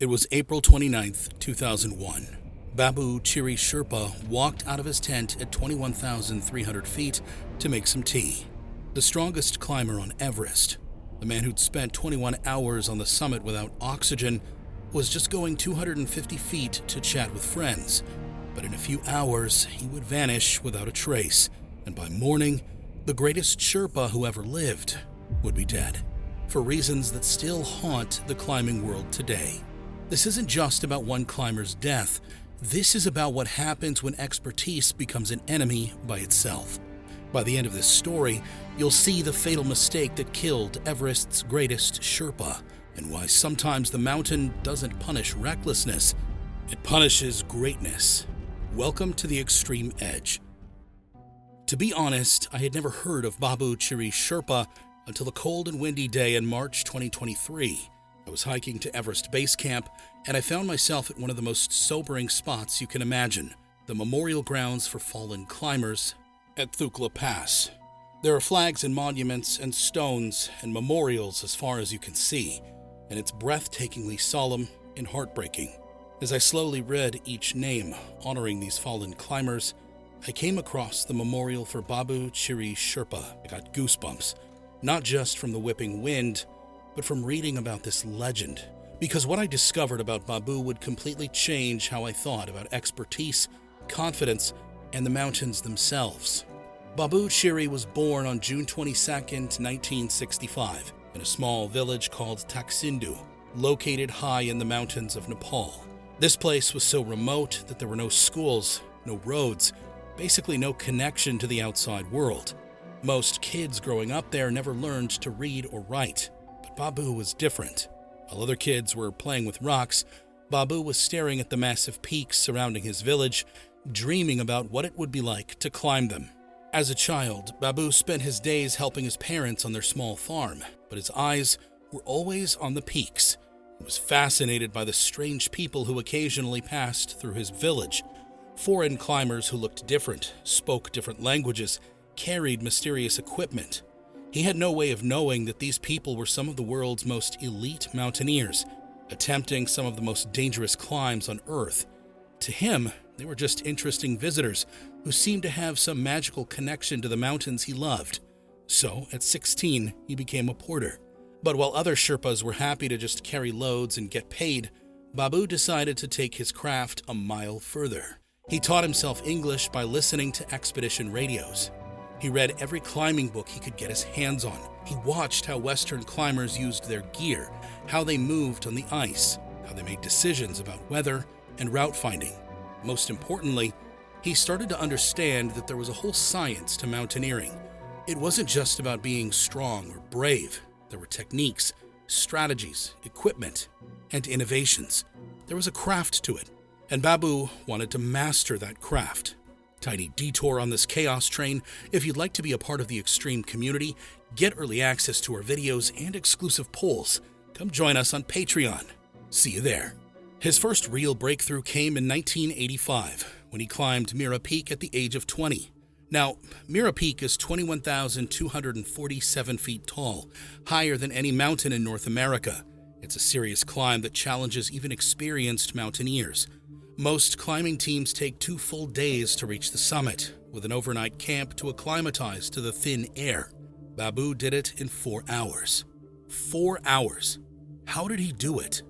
It was April 29th, 2001. Babu Chiri Sherpa walked out of his tent at 21,300 feet to make some tea. The strongest climber on Everest, the man who'd spent 21 hours on the summit without oxygen, was just going 250 feet to chat with friends. But in a few hours, he would vanish without a trace, and by morning, the greatest Sherpa who ever lived would be dead, for reasons that still haunt the climbing world today. This isn't just about one climber's death. This is about what happens when expertise becomes an enemy by itself. By the end of this story, you'll see the fatal mistake that killed Everest's greatest Sherpa, and why sometimes the mountain doesn't punish recklessness, it punishes greatness. Welcome to the Extreme Edge. To be honest, I had never heard of Babu Chiri Sherpa until a cold and windy day in March 2023. I was hiking to Everest Base Camp, and I found myself at one of the most sobering spots you can imagine, the memorial grounds for fallen climbers at Thukla Pass. There are flags and monuments and stones and memorials as far as you can see, and it's breathtakingly solemn and heartbreaking. As I slowly read each name honoring these fallen climbers, I came across the memorial for Babu Chiri Sherpa. I got goosebumps, not just from the whipping wind, but from reading about this legend, because what I discovered about Babu would completely change how I thought about expertise, confidence, and the mountains themselves. Babu Chiri was born on June 22, 1965, in a small village called Taksindu, located high in the mountains of Nepal. This place was so remote that there were no schools, no roads, basically no connection to the outside world. Most kids growing up there never learned to read or write. Babu was different. While other kids were playing with rocks, Babu was staring at the massive peaks surrounding his village, dreaming about what it would be like to climb them. As a child, Babu spent his days helping his parents on their small farm, but his eyes were always on the peaks. He was fascinated by the strange people who occasionally passed through his village. Foreign climbers who looked different, spoke different languages, carried mysterious equipment. He had no way of knowing that these people were some of the world's most elite mountaineers, attempting some of the most dangerous climbs on Earth. To him, they were just interesting visitors who seemed to have some magical connection to the mountains he loved. So, at 16, he became a porter. But while other Sherpas were happy to just carry loads and get paid, Babu decided to take his craft a mile further. He taught himself English by listening to expedition radios. He read every climbing book he could get his hands on. He watched how Western climbers used their gear, how they moved on the ice, how they made decisions about weather and route finding. Most importantly, he started to understand that there was a whole science to mountaineering. It wasn't just about being strong or brave. There were techniques, strategies, equipment, and innovations. There was a craft to it, and Babu wanted to master that craft. Tiny detour on this chaos train. If you'd like to be a part of the Extreme community, get early access to our videos and exclusive polls, come join us on Patreon. See you there. His first real breakthrough came in 1985, when he climbed Mira Peak at the age of 20. Now, Mira Peak is 21,247 feet tall, higher than any mountain in North America. It's a serious climb that challenges even experienced mountaineers. Most climbing teams take 2 full days to reach the summit, with an overnight camp to acclimatize to the thin air. Babu did it in 4 hours. 4 hours. How did he do it?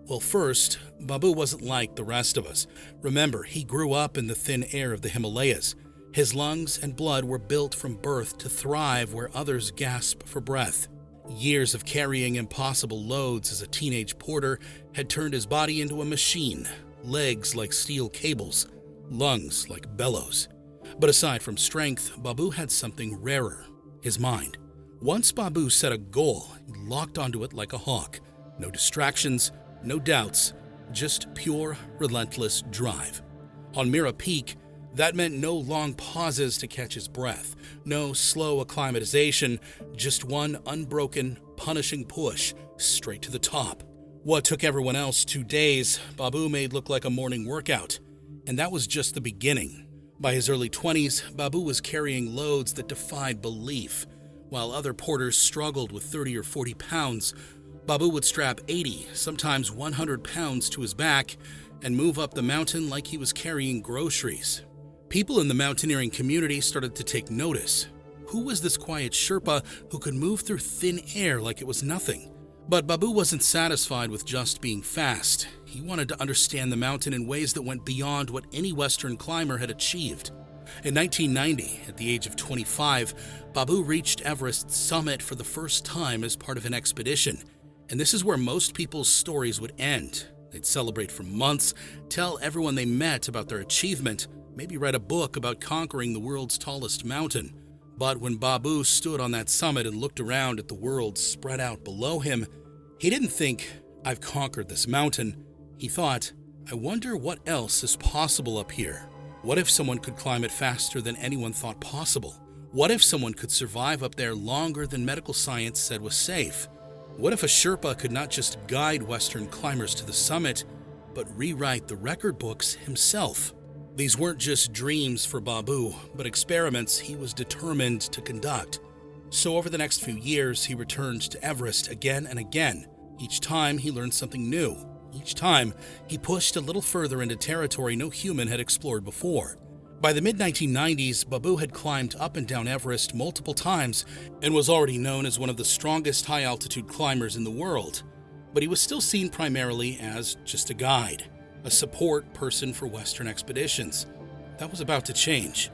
Well, first, Babu wasn't like the rest of us. Remember, he grew up in the thin air of the Himalayas. His lungs and blood were built from birth to thrive where others gasp for breath. Years of carrying impossible loads as a teenage porter had turned his body into a machine. Legs like steel cables, lungs like bellows. But aside from strength, Babu had something rarer, his mind. Once Babu set a goal, he locked onto it like a hawk. No distractions, no doubts, just pure, relentless drive. On Mira Peak, that meant no long pauses to catch his breath, no slow acclimatization, just one unbroken, punishing push straight to the top. What took everyone else 2 days, Babu made look like a morning workout, and that was just the beginning. By his early 20s, Babu was carrying loads that defied belief. While other porters struggled with 30 or 40 pounds, Babu would strap 80, sometimes 100 pounds to his back and move up the mountain like he was carrying groceries. People in the mountaineering community started to take notice. Who was this quiet Sherpa who could move through thin air like it was nothing? But Babu wasn't satisfied with just being fast. He wanted to understand the mountain in ways that went beyond what any Western climber had achieved. In 1990, at the age of 25, Babu reached Everest's summit for the first time as part of an expedition. And this is where most people's stories would end. They'd celebrate for months, tell everyone they met about their achievement, maybe write a book about conquering the world's tallest mountain. But when Babu stood on that summit and looked around at the world spread out below him, he didn't think, "I've conquered this mountain." He thought, "I wonder what else is possible up here. What if someone could climb it faster than anyone thought possible? What if someone could survive up there longer than medical science said was safe? What if a Sherpa could not just guide Western climbers to the summit, but rewrite the record books himself?" These weren't just dreams for Babu, but experiments he was determined to conduct. So over the next few years, he returned to Everest again and again. Each time, he learned something new. Each time, he pushed a little further into territory no human had explored before. By the mid-1990s, Babu had climbed up and down Everest multiple times and was already known as one of the strongest high-altitude climbers in the world. But he was still seen primarily as just a guide, a support person for Western expeditions. That was about to change.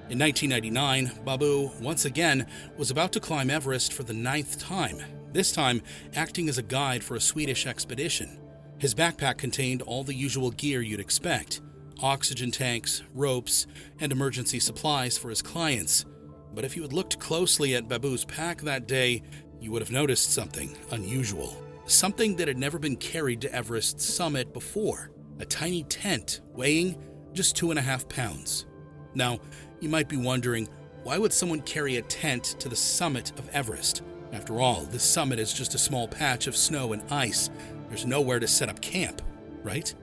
In 1999, Babu, once again, was about to climb Everest for the 9th time, this time acting as a guide for a Swedish expedition. His backpack contained all the usual gear you'd expect: oxygen tanks, ropes, and emergency supplies for his clients. But if you had looked closely at Babu's pack that day, you would have noticed something unusual. Something that had never been carried to Everest's summit before: a tiny tent weighing just 2.5 pounds. Now, you might be wondering, why would someone carry a tent to the summit of Everest? After all, this summit is just a small patch of snow and ice. There's nowhere to set up camp, right?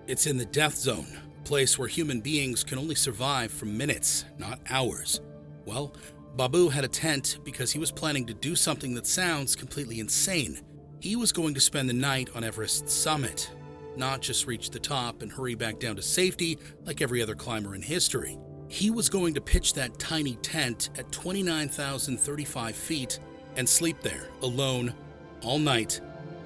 It's in the death zone, a place where human beings can only survive for minutes, not hours. Well, Babu had a tent because he was planning to do something that sounds completely insane. He was going to spend the night on Everest's summit, not just reach the top and hurry back down to safety like every other climber in history. He was going to pitch that tiny tent at 29,035 feet and sleep there, alone, all night,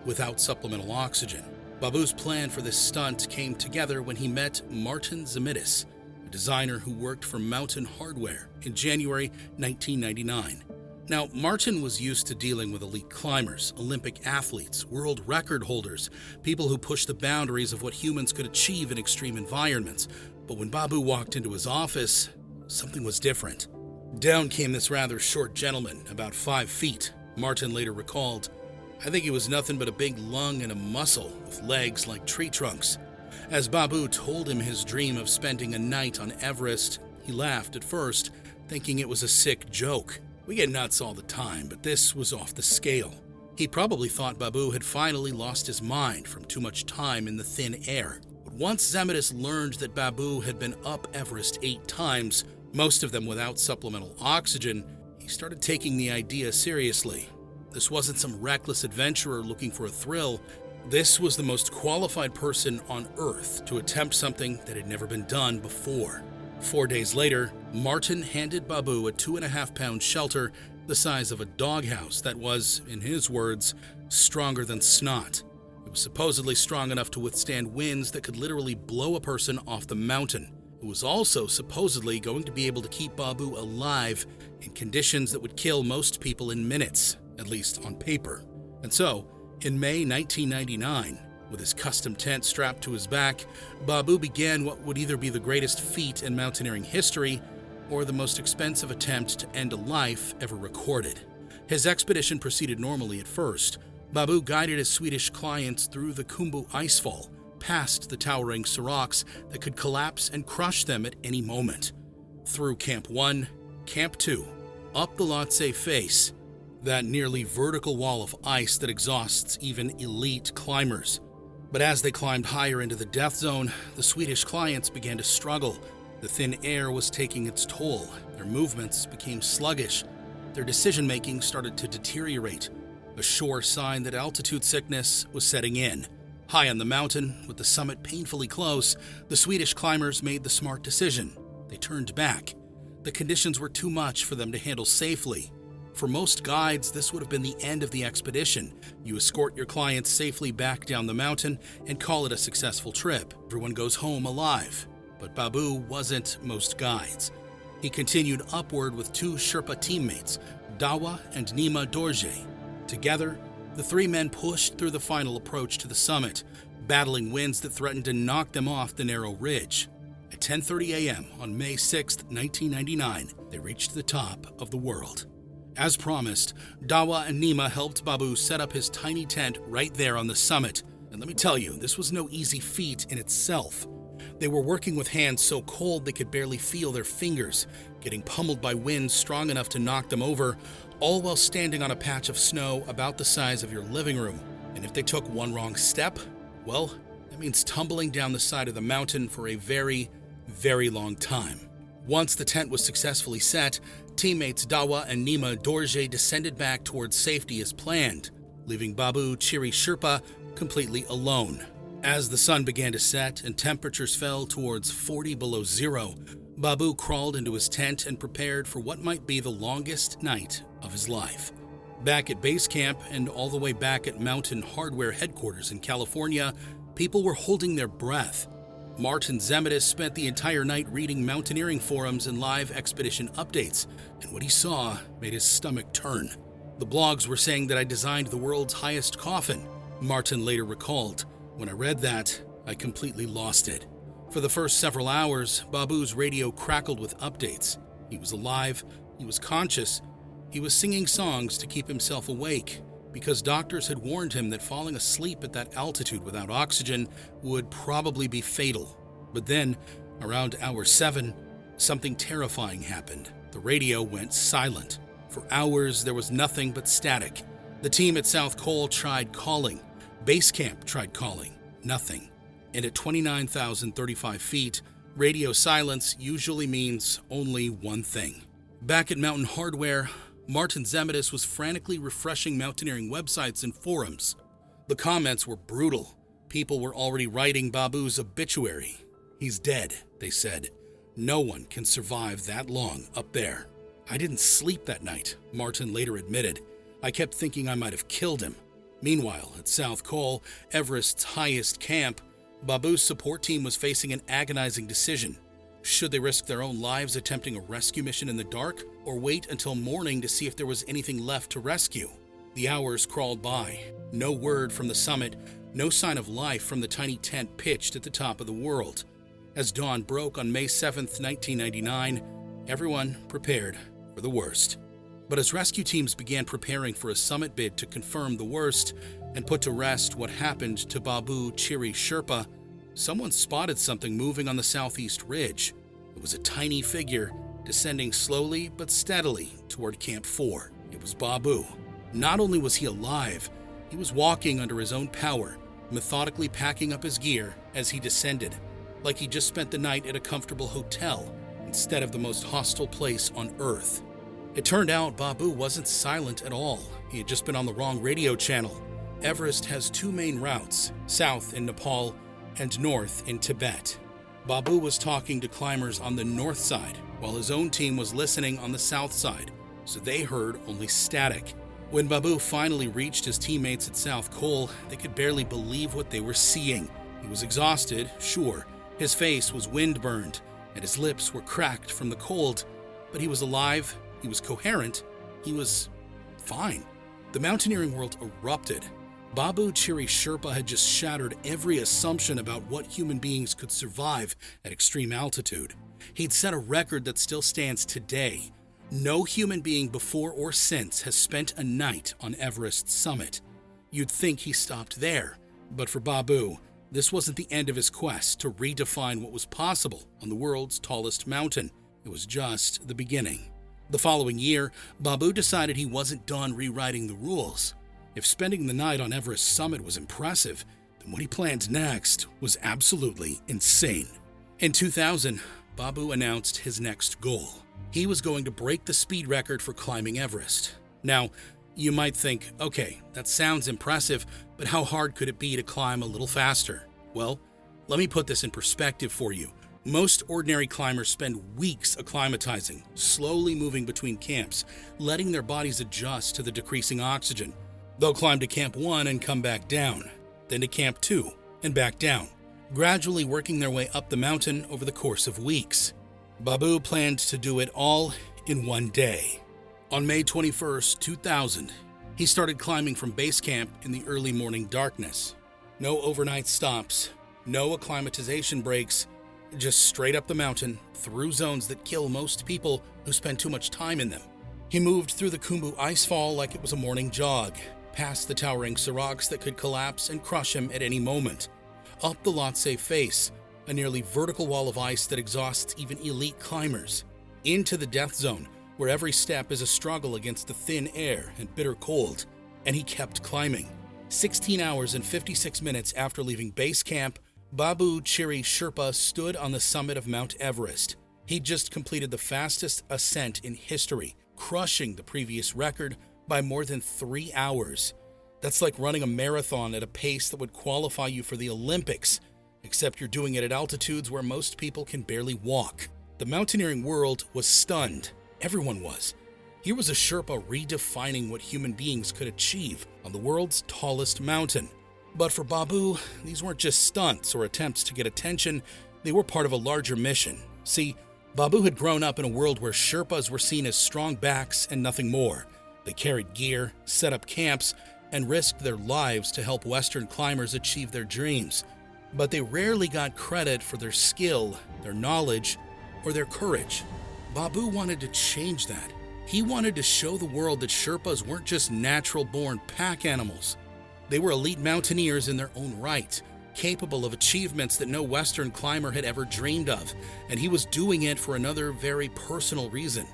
without supplemental oxygen. Babu's plan for this stunt came together when he met Martin Zemidis, a designer who worked for Mountain Hardware, in January 1999. Now, Martin was used to dealing with elite climbers, Olympic athletes, world record holders, people who pushed the boundaries of what humans could achieve in extreme environments. But when Babu walked into his office, something was different. Down came this rather short gentleman, about 5 feet. Martin later recalled, "I think he was nothing but a big lung and a muscle with legs like tree trunks." As Babu told him his dream of spending a night on Everest, he laughed at first, thinking it was a sick joke. We get nuts all the time, but this was off the scale. He probably thought Babu had finally lost his mind from too much time in the thin air. But once Zemidis learned that Babu had been up Everest 8 times, most of them without supplemental oxygen, he started taking the idea seriously. This wasn't some reckless adventurer looking for a thrill. This was the most qualified person on Earth to attempt something that had never been done before. 4 days later, Martin handed Babu a 2.5-pound shelter the size of a doghouse that was, in his words, stronger than snot. It was supposedly strong enough to withstand winds that could literally blow a person off the mountain. It was also supposedly going to be able to keep Babu alive in conditions that would kill most people in minutes, at least on paper. And so, in May 1999, with his custom tent strapped to his back, Babu began what would either be the greatest feat in mountaineering history or the most expensive attempt to end a life ever recorded. His expedition proceeded normally at first. Babu guided his Swedish clients through the Khumbu icefall, past the towering seracs that could collapse and crush them at any moment, through Camp 1, Camp 2, up the Lhotse face, that nearly vertical wall of ice that exhausts even elite climbers. But as they climbed higher into the death zone, the Swedish clients began to struggle. The thin air was taking its toll. Their movements became sluggish. Their decision-making started to deteriorate. a sure sign that altitude sickness was setting in. High on the mountain, with the summit painfully close, the Swedish climbers made the smart decision. They turned back. The conditions were too much for them to handle safely. For most guides, this would have been the end of the expedition. You escort your clients safely back down the mountain and call it a successful trip. Everyone goes home alive. But Babu wasn't most guides. He continued upward with two Sherpa teammates, Dawa and Nima Dorje. Together, the three men pushed through the final approach to the summit, battling winds that threatened to knock them off the narrow ridge. At 10:30 a.m. on May 6, 1999, they reached the top of the world. As promised, Dawa and Nima helped Babu set up his tiny tent right there on the summit. And let me tell you, this was no easy feat in itself. They were working with hands so cold they could barely feel their fingers, getting pummeled by winds strong enough to knock them over, all while standing on a patch of snow about the size of your living room. And if they took one wrong step, well, that means tumbling down the side of the mountain for a very, very long time. Once the tent was successfully set, teammates Dawa and Nima Dorje descended back towards safety as planned, leaving Babu Chiri Sherpa completely alone. As the sun began to set and temperatures fell towards 40 below zero, Babu crawled into his tent and prepared for what might be the longest night of his life. Back at base camp and all the way back at Mountain Hardware headquarters in California, people were holding their breath. Martin Zemedis spent the entire night reading mountaineering forums and live expedition updates, and what he saw made his stomach turn. The blogs were saying that I designed the world's highest coffin, Martin later recalled. When I read that, I completely lost it. For the first several hours, Babu's radio crackled with updates. He was alive, he was conscious, he was singing songs to keep himself awake, because doctors had warned him that falling asleep at that altitude without oxygen would probably be fatal. But then, around hour 7, something terrifying happened. The radio went silent. For hours, there was nothing but static. The team at South Col tried calling. Base camp tried calling. Nothing. And at 29,035 feet, radio silence usually means only one thing. Back at Mountain Hardware, Martin Zemedis was frantically refreshing mountaineering websites and forums. The comments were brutal. People were already writing Babu's obituary. He's dead, they said. No one can survive that long up there. I didn't sleep that night, Martin later admitted. I kept thinking I might have killed him. Meanwhile, at South Col, Everest's highest camp, Babu's support team was facing an agonizing decision. Should they risk their own lives attempting a rescue mission in the dark, or wait until morning to see if there was anything left to rescue? The hours crawled by. No word from the summit, no sign of life from the tiny tent pitched at the top of the world. As dawn broke on May 7th, 1999, everyone prepared for the worst. But as rescue teams began preparing for a summit bid to confirm the worst and put to rest what happened to Babu Chiri Sherpa, someone spotted something moving on the southeast ridge. It was a tiny figure descending slowly but steadily toward Camp 4. It was Babu. Not only was he alive, he was walking under his own power, methodically packing up his gear as he descended, like he just spent the night at a comfortable hotel instead of the most hostile place on Earth. It turned out Babu wasn't silent at all. He had just been on the wrong radio channel. Everest has two main routes, south in Nepal and north in Tibet. Babu was talking to climbers on the north side, while his own team was listening on the south side, so they heard only static. When Babu finally reached his teammates at South Col, they could barely believe what they were seeing. He was exhausted, sure. His face was wind-burned, and his lips were cracked from the cold, but he was alive, he was coherent, he was fine. The mountaineering world erupted. Babu Chiri Sherpa had just shattered every assumption about what human beings could survive at extreme altitude. He'd set a record that still stands today. No human being before or since has spent a night on Everest's summit. You'd think he stopped there, but for Babu, this wasn't the end of his quest to redefine what was possible on the world's tallest mountain. It was just the beginning. The following year, Babu decided he wasn't done rewriting the rules. If spending the night on Everest's summit was impressive, then what he planned next was absolutely insane. In 2000, Babu announced his next goal. He was going to break the speed record for climbing Everest. Now, You might think, okay, that sounds impressive, but how hard could it be to climb a little faster? Well, let me put this in perspective for you. Most ordinary climbers spend weeks acclimatizing, slowly moving between camps, letting their bodies adjust to the decreasing oxygen. They'll climb to Camp 1 and come back down, then to Camp 2 and back down, gradually working their way up the mountain over the course of weeks. Babu planned to do it all in one day. On May 21st, 2000, he started climbing from base camp in the early morning darkness. No overnight stops, no acclimatization breaks, just straight up the mountain, through zones that kill most people who spend too much time in them. He moved through the Khumbu icefall like it was a morning jog, past the towering seracs that could collapse and crush him at any moment, up the Lhotse face, a nearly vertical wall of ice that exhausts even elite climbers, into the death zone, where every step is a struggle against the thin air and bitter cold, and he kept climbing. 16 hours and 56 minutes after leaving base camp, Babu Chiri Sherpa stood on the summit of Mount Everest. He'd just completed the fastest ascent in history, crushing the previous record by more than 3 hours. That's like running a marathon at a pace that would qualify you for the Olympics, except you're doing it at altitudes where most people can barely walk. The mountaineering world was stunned. Everyone was. Here was a Sherpa redefining what human beings could achieve on the world's tallest mountain. But for Babu, these weren't just stunts or attempts to get attention, they were part of a larger mission. See, Babu had grown up in a world where Sherpas were seen as strong backs and nothing more. They carried gear, set up camps, and risked their lives to help Western climbers achieve their dreams. But they rarely got credit for their skill, their knowledge, or their courage. Babu wanted to change that. He wanted to show the world that Sherpas weren't just natural-born pack animals. They were elite mountaineers in their own right, capable of achievements that no Western climber had ever dreamed of, and he was doing it for another very personal reason.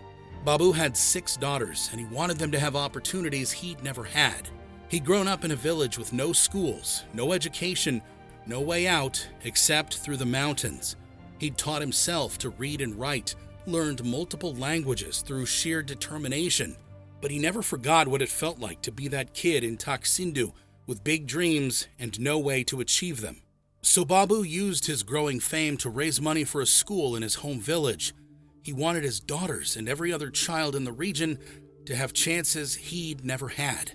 Babu had 6 daughters, and he wanted them to have opportunities he'd never had. He'd grown up in a village with no schools, no education, no way out except through the mountains. He'd taught himself to read and write, learned multiple languages through sheer determination, but he never forgot what it felt like to be that kid in Taksindu with big dreams and no way to achieve them. So Babu used his growing fame to raise money for a school in his home village. He wanted his daughters and every other child in the region to have chances he'd never had.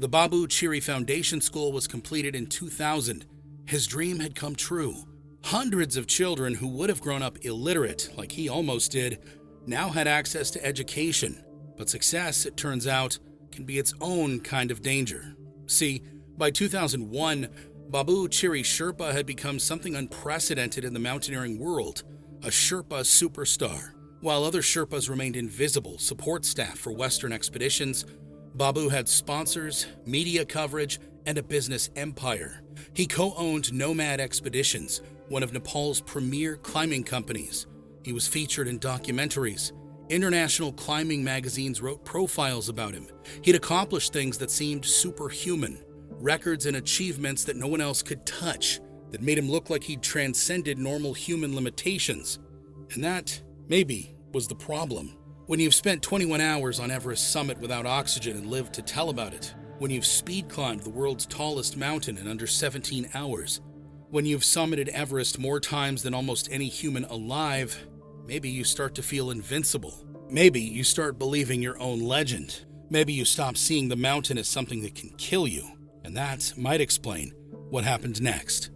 The Babu Chiri Foundation School was completed in 2000. His dream had come true. Hundreds of children who would have grown up illiterate, like he almost did, now had access to education. But success, it turns out, can be its own kind of danger. See, by 2001, Babu Chiri Sherpa had become something unprecedented in the mountaineering world, a Sherpa superstar. While other Sherpas remained invisible support staff for Western expeditions, Babu had sponsors, media coverage, and a business empire. He co-owned Nomad Expeditions, one of Nepal's premier climbing companies. He was featured in documentaries. International climbing magazines wrote profiles about him. He'd accomplished things that seemed superhuman, records and achievements that no one else could touch, that made him look like he'd transcended normal human limitations. And that, maybe, was the problem. When you've spent 21 hours on Everest summit without oxygen and lived to tell about it, when you've speed climbed the world's tallest mountain in under 17 hours, when you've summited Everest more times than almost any human alive, maybe you start to feel invincible. Maybe you start believing your own legend. Maybe you stop seeing the mountain as something that can kill you. And that might explain what happened next.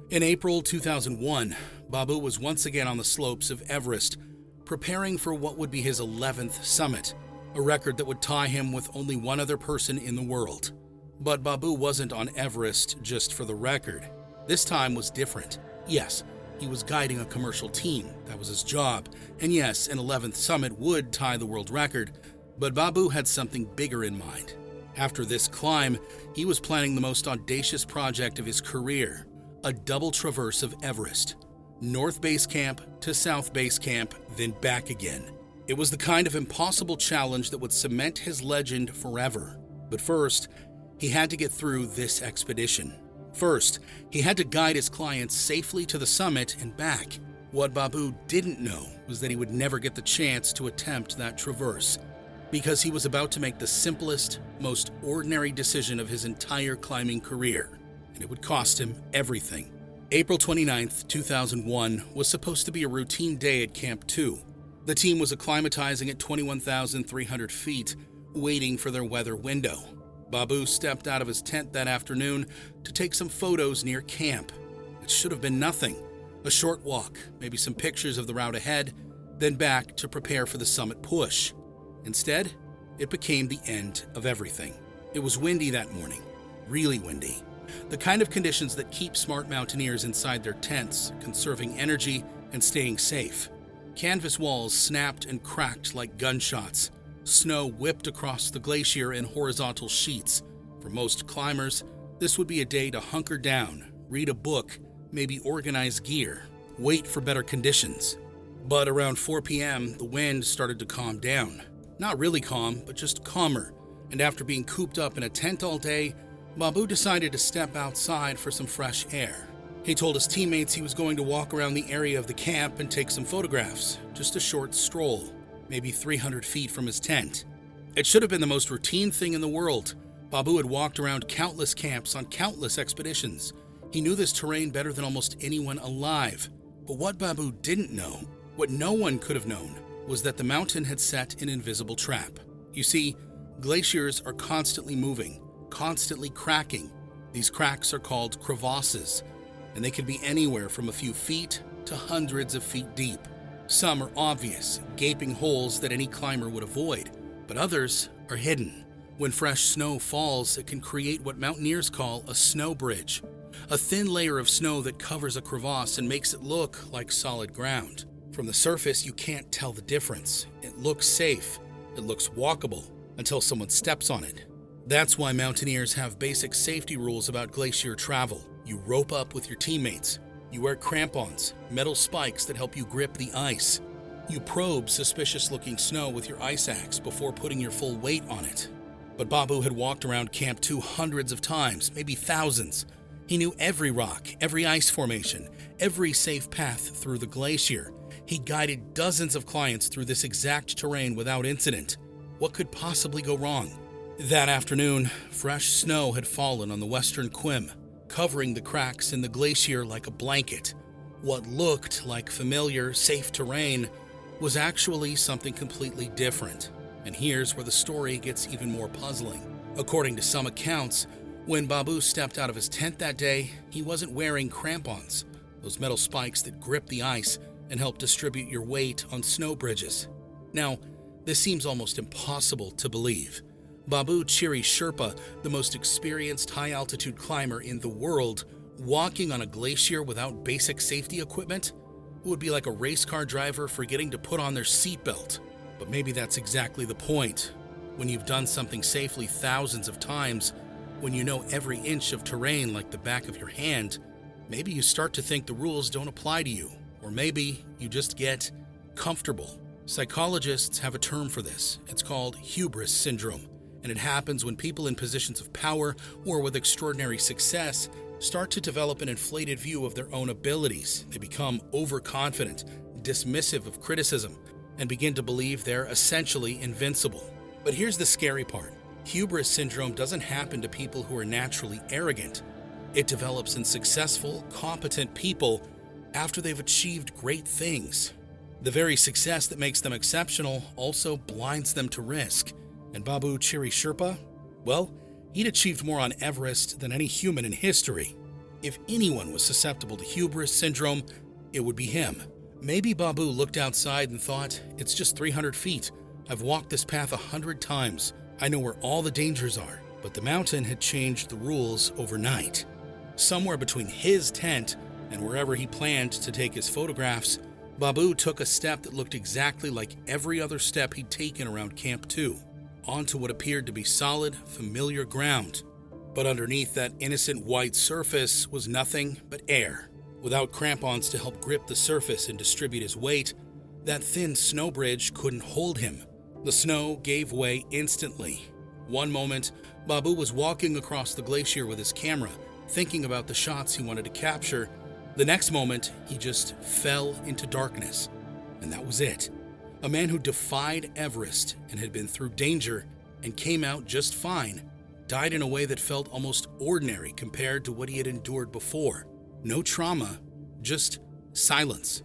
In April 2001, Babu was once again on the slopes of Everest, preparing for what would be his 11th summit, a record that would tie him with only one other person in the world. But Babu wasn't on Everest just for the record. This time was different. Yes, he was guiding a commercial team. That was his job. And yes, an 11th summit would tie the world record, but Babu had something bigger in mind. After this climb, he was planning the most audacious project of his career, a double traverse of Everest. North Base Camp to South Base Camp, then back again. It was the kind of impossible challenge that would cement his legend forever. But first, he had to get through this expedition. First, he had to guide his clients safely to the summit and back. What Babu didn't know was that he would never get the chance to attempt that traverse. because he was about to make the simplest, most ordinary decision of his entire climbing career, and it would cost him everything. April 29th, 2001 was supposed to be a routine day at Camp 2. The team was acclimatizing at 21,300 feet, waiting for their weather window. Babu stepped out of his tent that afternoon to take some photos near camp. It should have been nothing. A short walk, maybe some pictures of the route ahead, then back to prepare for the summit push. Instead, it became the end of everything. It was windy that morning, really windy. The kind of conditions that keep smart mountaineers inside their tents, conserving energy and staying safe. Canvas walls snapped and cracked like gunshots. Snow whipped across the glacier in horizontal sheets. For most climbers, this would be a day to hunker down, read a book, maybe organize gear, wait for better conditions. But around 4 p.m., the wind started to calm down. Not really calm, but just calmer. And after being cooped up in a tent all day, Babu decided to step outside for some fresh air. He told his teammates he was going to walk around the area of the camp and take some photographs, just a short stroll, maybe 300 feet from his tent. It should have been the most routine thing in the world. Babu had walked around countless camps on countless expeditions. He knew this terrain better than almost anyone alive. But what Babu didn't know, what no one could have known, was that the mountain had set an invisible trap. You see, glaciers are constantly moving, constantly cracking. These cracks are called crevasses, and they can be anywhere from a few feet to hundreds of feet deep. Some are obvious, gaping holes that any climber would avoid, but others are hidden. When fresh snow falls, it can create what mountaineers call a snow bridge, a thin layer of snow that covers a crevasse and makes it look like solid ground. From the surface, you can't tell the difference. It looks safe, it looks walkable, until someone steps on it. That's why mountaineers have basic safety rules about glacier travel. You rope up with your teammates. You wear crampons, metal spikes that help you grip the ice. You probe suspicious-looking snow with your ice axe before putting your full weight on it. But Babu had walked around Camp 2 hundreds of times, maybe thousands. He knew every rock, every ice formation, every safe path through the glacier. He guided dozens of clients through this exact terrain without incident. What could possibly go wrong? That afternoon, fresh snow had fallen on the western Quim, covering the cracks in the glacier like a blanket. What looked like familiar, safe terrain was actually something completely different. And here's where the story gets even more puzzling. According to some accounts, when Babu stepped out of his tent that day, he wasn't wearing crampons, those metal spikes that grip the ice and help distribute your weight on snow bridges. Now, this seems almost impossible to believe. Babu Chiri Sherpa, the most experienced high-altitude climber in the world, walking on a glacier without basic safety equipment? It would be like a race car driver forgetting to put on their seatbelt. But maybe that's exactly the point. When you've done something safely thousands of times, when you know every inch of terrain like the back of your hand, maybe you start to think the rules don't apply to you. Or maybe you just get comfortable. Psychologists have a term for this. It's called hubris syndrome, and it happens when people in positions of power or with extraordinary success start to develop an inflated view of their own abilities. They become overconfident, dismissive of criticism, and begin to believe they're essentially invincible. But here's the scary part. Hubris syndrome doesn't happen to people who are naturally arrogant. It develops in successful, competent people after they've achieved great things. The very success that makes them exceptional also blinds them to risk. And Babu Chiri Sherpa? Well, he'd achieved more on Everest than any human in history. If anyone was susceptible to hubris syndrome, it would be him. Maybe Babu looked outside and thought, it's just 300 feet. I've walked this path 100 times. I know where all the dangers are. But the mountain had changed the rules overnight. Somewhere between his tent and wherever he planned to take his photographs, Babu took a step that looked exactly like every other step he'd taken around Camp 2, onto what appeared to be solid, familiar ground. But underneath that innocent white surface was nothing but air. Without crampons to help grip the surface and distribute his weight, that thin snow bridge couldn't hold him. The snow gave way instantly. One moment, Babu was walking across the glacier with his camera, thinking about the shots he wanted to capture. The next moment, he just fell into darkness. And that was it. A man who defied Everest and had been through danger and came out just fine, died in a way that felt almost ordinary compared to what he had endured before. No trauma, just silence.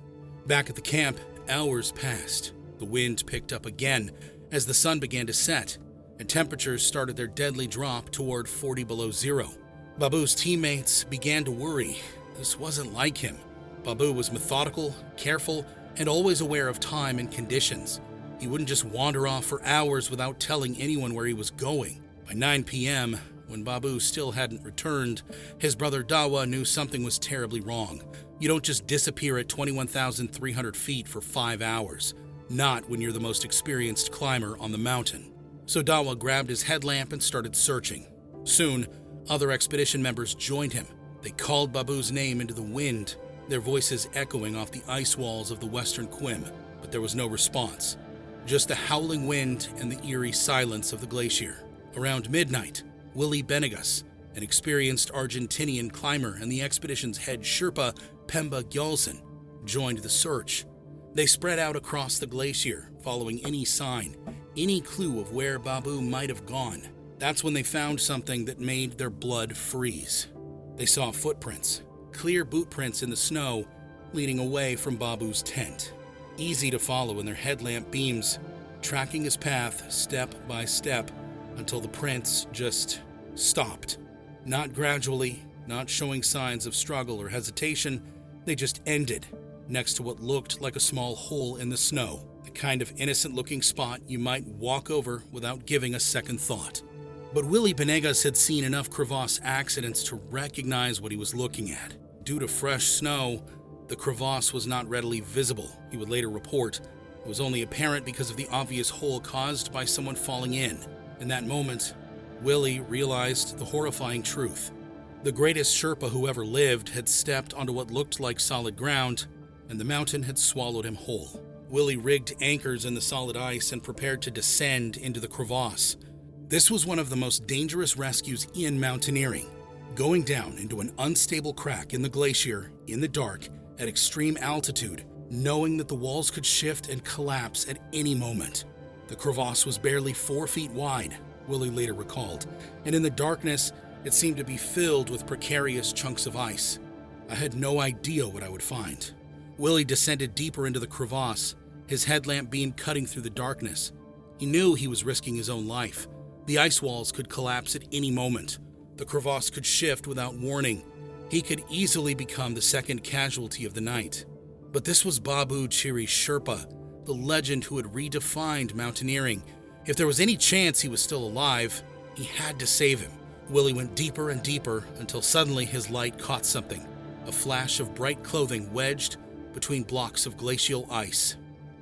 Back at the camp, hours passed. The wind picked up again as the sun began to set, and temperatures started their deadly drop toward 40 below zero. Babu's teammates began to worry. This wasn't like him. Babu was methodical, careful, and always aware of time and conditions. He wouldn't just wander off for hours without telling anyone where he was going. By 9 p.m., when Babu still hadn't returned, his brother Dawa knew something was terribly wrong. You don't just disappear at 21,300 feet for 5 hours. Not when you're the most experienced climber on the mountain. So Dawa grabbed his headlamp and started searching. Soon, other expedition members joined him. They called Babu's name into the wind, their voices echoing off the ice walls of the western Quim, but there was no response. Just the howling wind and the eerie silence of the glacier. Around midnight, Willie Benegas, an experienced Argentinian climber and the expedition's head Sherpa, Pemba Gyaltsen, joined the search. They spread out across the glacier, following any sign, any clue of where Babu might have gone. That's when they found something that made their blood freeze. They saw footprints, clear boot prints in the snow, leading away from Babu's tent. Easy to follow in their headlamp beams, tracking his path step by step until the prints just stopped. Not gradually, not showing signs of struggle or hesitation, they just ended next to what looked like a small hole in the snow, the kind of innocent-looking spot you might walk over without giving a second thought. But Willie Benegas had seen enough crevasse accidents to recognize what he was looking at. Due to fresh snow, the crevasse was not readily visible, he would later report. It was only apparent because of the obvious hole caused by someone falling in. In that moment, Willie realized the horrifying truth. The greatest Sherpa who ever lived had stepped onto what looked like solid ground, and the mountain had swallowed him whole. Willie rigged anchors in the solid ice and prepared to descend into the crevasse. This was one of the most dangerous rescues in mountaineering. Going down into an unstable crack in the glacier, in the dark, at extreme altitude, knowing that the walls could shift and collapse at any moment. The crevasse was barely 4 feet wide, Willie later recalled, and in the darkness, it seemed to be filled with precarious chunks of ice. I had no idea what I would find. Willie descended deeper into the crevasse, his headlamp beam cutting through the darkness. He knew he was risking his own life. The ice walls could collapse at any moment. The crevasse could shift without warning. He could easily become the second casualty of the night. But this was Babu Chiri Sherpa, the legend who had redefined mountaineering. If there was any chance he was still alive, he had to save him. Willie went deeper and deeper until suddenly his light caught something, a flash of bright clothing wedged between blocks of glacial ice.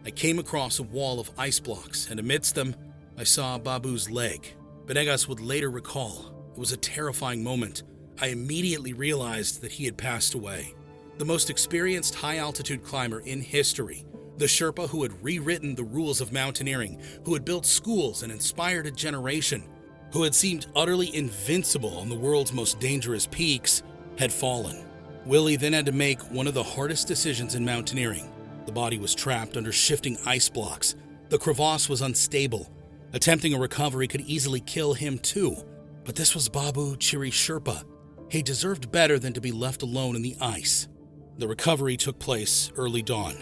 I came across a wall of ice blocks, and amidst them, I saw Babu's leg. Benegas would later recall, it was a terrifying moment. I immediately realized that he had passed away. The most experienced high-altitude climber in history, the Sherpa who had rewritten the rules of mountaineering, who had built schools and inspired a generation, who had seemed utterly invincible on the world's most dangerous peaks, had fallen. Willie then had to make one of the hardest decisions in mountaineering. The body was trapped under shifting ice blocks. The crevasse was unstable. Attempting a recovery could easily kill him too. But this was Babu Chiri Sherpa. He deserved better than to be left alone in the ice. The recovery took place early dawn.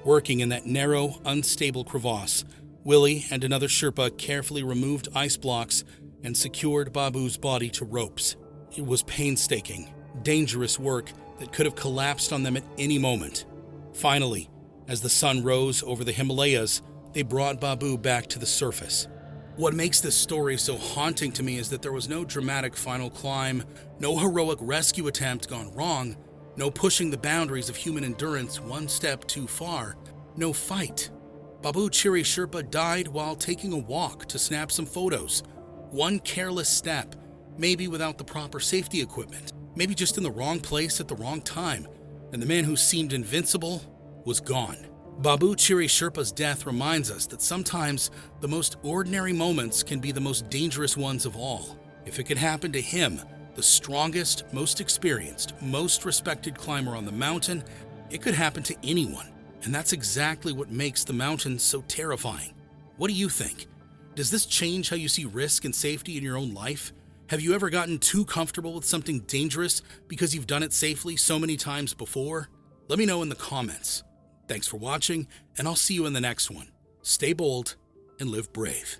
Working in that narrow, unstable crevasse, Willie and another Sherpa carefully removed ice blocks and secured Babu's body to ropes. It was painstaking, dangerous work that could have collapsed on them at any moment. Finally, as the sun rose over the Himalayas, they brought Babu back to the surface. What makes this story so haunting to me is that there was no dramatic final climb, no heroic rescue attempt gone wrong, no pushing the boundaries of human endurance one step too far, no fight. Babu Chiri Sherpa died while taking a walk to snap some photos. One careless step, maybe without the proper safety equipment, maybe just in the wrong place at the wrong time, and the man who seemed invincible was gone. Babu Chiri Sherpa's death reminds us that sometimes the most ordinary moments can be the most dangerous ones of all. If it could happen to him, the strongest, most experienced, most respected climber on the mountain, it could happen to anyone. And that's exactly what makes the mountains so terrifying. What do you think? Does this change how you see risk and safety in your own life? Have you ever gotten too comfortable with something dangerous because you've done it safely so many times before? Let me know in the comments. Thanks for watching, and I'll see you in the next one. Stay bold and live brave.